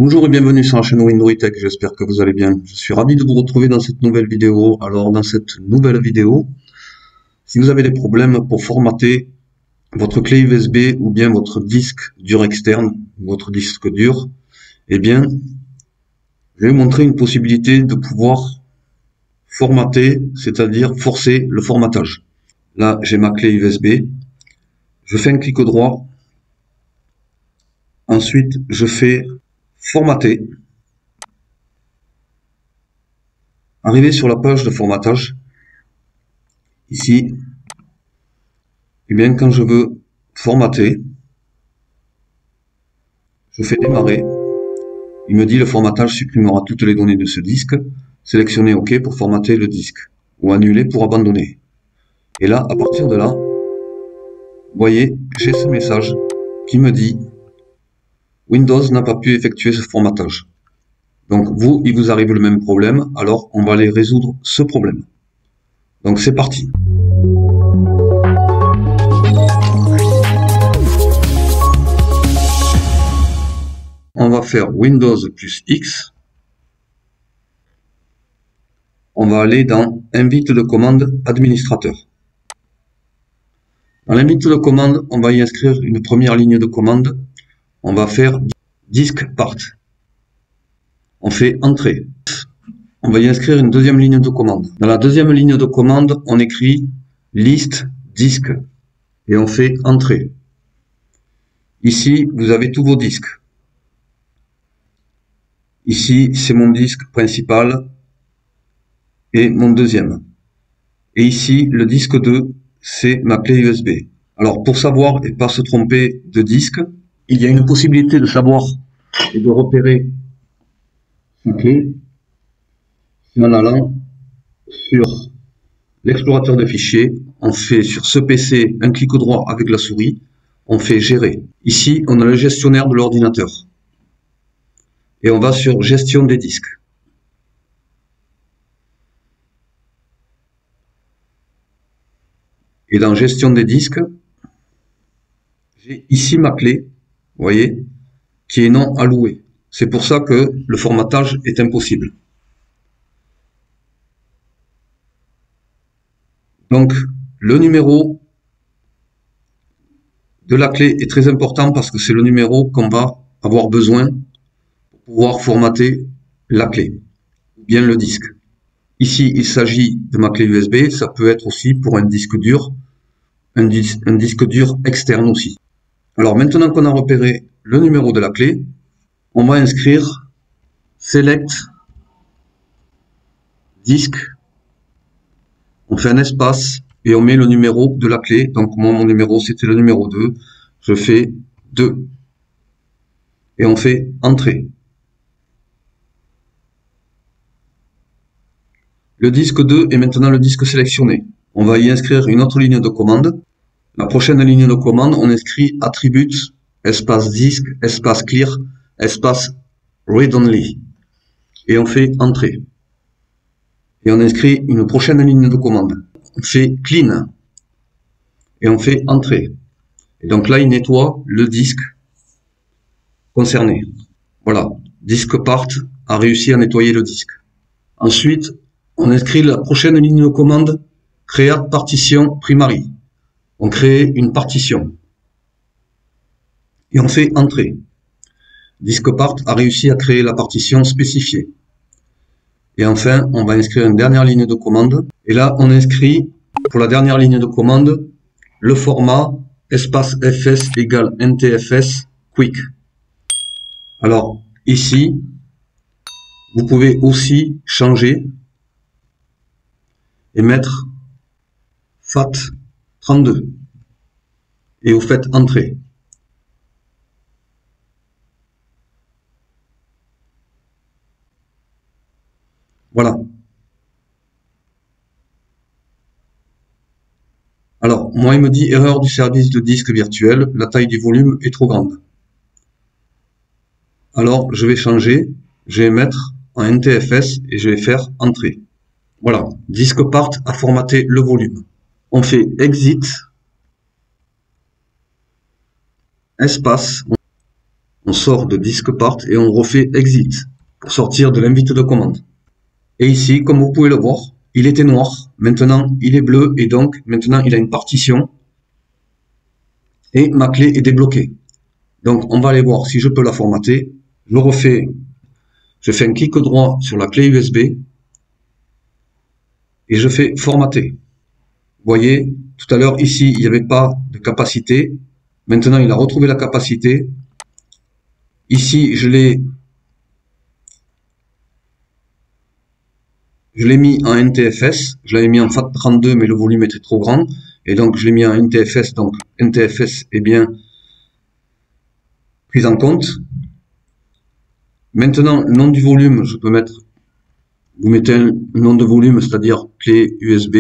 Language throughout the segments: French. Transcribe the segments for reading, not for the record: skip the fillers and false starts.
Bonjour et bienvenue sur la chaîne Windows Tech, j'espère que vous allez bien. Je suis ravi de vous retrouver dans cette nouvelle vidéo. Alors dans cette nouvelle vidéo, si vous avez des problèmes pour formater votre clé USB ou bien votre disque dur externe, votre disque dur, eh bien, je vais vous montrer une possibilité de pouvoir formater, c'est-à-dire forcer le formatage. Là, j'ai ma clé USB, je fais un clic droit, ensuite je fais formater. Arrivé sur la page de formatage, ici, et bien quand je veux formater, je fais démarrer, il me dit le formatage supprimera toutes les données de ce disque, sélectionnez OK pour formater le disque, ou annuler pour abandonner. Et là, à partir de là, vous voyez, j'ai ce message qui me dit Windows n'a pas pu effectuer ce formatage. Donc vous, il vous arrive le même problème, alors on va aller résoudre ce problème. Donc c'est parti. On va faire Windows plus X. On va aller dans Invite de commande administrateur. Dans l'invite de commande, on va y inscrire une première ligne de commande. On va faire disk part. On fait entrée. On va y inscrire une deuxième ligne de commande. Dans la deuxième ligne de commande, on écrit liste disque et on fait entrée. Ici, vous avez tous vos disques. Ici, c'est mon disque principal et mon deuxième. Et ici, le disque 2, c'est ma clé USB. Alors, pour savoir et pas se tromper de disque, il y a une possibilité de savoir et de repérer sa clé en allant sur l'explorateur de fichiers. On fait sur ce PC un clic droit avec la souris, on fait gérer. Ici, on a le gestionnaire de l'ordinateur. Et on va sur gestion des disques. Et dans gestion des disques, j'ai ici ma clé, vous voyez, qui est non allouée. C'est pour ça que le formatage est impossible. Donc, le numéro de la clé est très important parce que c'est le numéro qu'on va avoir besoin pour pouvoir formater la clé, ou bien le disque. Ici, il s'agit de ma clé USB, ça peut être aussi pour un disque dur, un disque dur externe aussi. Alors maintenant qu'on a repéré le numéro de la clé, on va inscrire select disque. On fait un espace et on met le numéro de la clé. Donc moi, mon numéro, c'était le numéro 2. Je fais 2. Et on fait entrée. Le disque 2 est maintenant le disque sélectionné. On va y inscrire une autre ligne de commande. La prochaine ligne de commande, on inscrit attributes, espace disque, espace clear, espace read only. Et on fait entrée. Et on inscrit une prochaine ligne de commande. On fait clean. Et on fait entrée. Et donc là, il nettoie le disque concerné. Voilà. Disque part a réussi à nettoyer le disque. Ensuite, on inscrit la prochaine ligne de commande, create partition primary. On crée une partition. Et on fait entrée. Disque part a réussi à créer la partition spécifiée. Et enfin, on va inscrire une dernière ligne de commande. Et là, on inscrit, pour la dernière ligne de commande, le format espace fs égale ntfs quick. Alors, ici, vous pouvez aussi changer et mettre FAT32. Et vous faites entrée. Voilà. Alors, moi, il me dit erreur du service de disque virtuel, la taille du volume est trop grande. Alors, je vais changer, je vais mettre en NTFS et je vais faire entrée. Voilà, disque part a formaté le volume. On fait exit, espace, On sort de disk part et on refait exit pour sortir de l'invite de commande. Et ici, comme vous pouvez le voir, il était noir. Maintenant, il est bleu et donc maintenant il a une partition et ma clé est débloquée. Donc, on va aller voir si je peux la formater. Je fais un clic droit sur la clé USB et je fais formater. Vous voyez, tout à l'heure, ici, il n'y avait pas de capacité. Maintenant, il a retrouvé la capacité. Ici, je l'ai mis en NTFS. Je l'avais mis en FAT32, mais le volume était trop grand. Et donc, je l'ai mis en NTFS. Donc, NTFS est bien pris en compte. Maintenant, le nom du volume, je peux mettre, vous mettez un nom de volume, c'est-à-dire clé USB.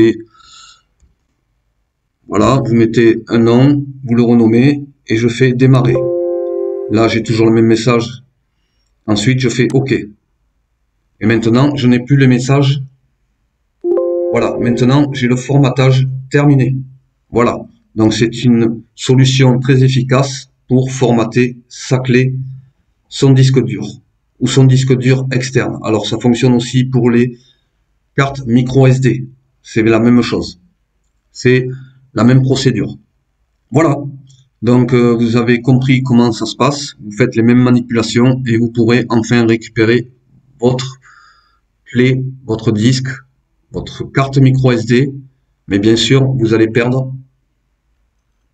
Voilà, vous mettez un nom, vous le renommez et je fais démarrer. Là, j'ai toujours le même message. Ensuite, je fais OK. Et maintenant, je n'ai plus le message. Voilà, maintenant, j'ai le formatage terminé. Voilà, donc c'est une solution très efficace pour formater sa clé, son disque dur ou son disque dur externe. Alors, ça fonctionne aussi pour les cartes micro SD. C'est la même chose. C'est la même procédure. Voilà. Donc, vous avez compris comment ça se passe. Vous faites les mêmes manipulations et vous pourrez enfin récupérer votre clé, votre disque, votre carte micro SD. Mais bien sûr, vous allez perdre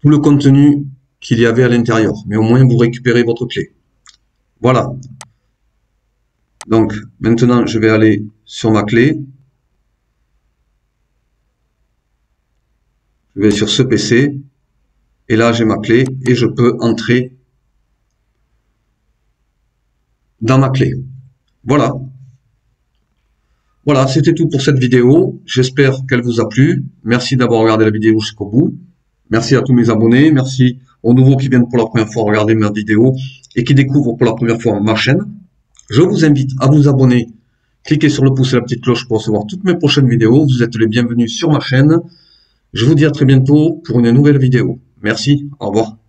tout le contenu qu'il y avait à l'intérieur. Mais au moins, vous récupérez votre clé. Voilà. Donc, maintenant, je vais aller sur ma clé. Je vais sur ce PC. Et là, j'ai ma clé et je peux entrer dans ma clé. Voilà. Voilà, c'était tout pour cette vidéo. J'espère qu'elle vous a plu. Merci d'avoir regardé la vidéo jusqu'au bout. Merci à tous mes abonnés. Merci aux nouveaux qui viennent pour la première fois regarder ma vidéo et qui découvrent pour la première fois ma chaîne. Je vous invite à vous abonner. Cliquez sur le pouce et la petite cloche pour recevoir toutes mes prochaines vidéos. Vous êtes les bienvenus sur ma chaîne. Je vous dis à très bientôt pour une nouvelle vidéo. Merci, au revoir.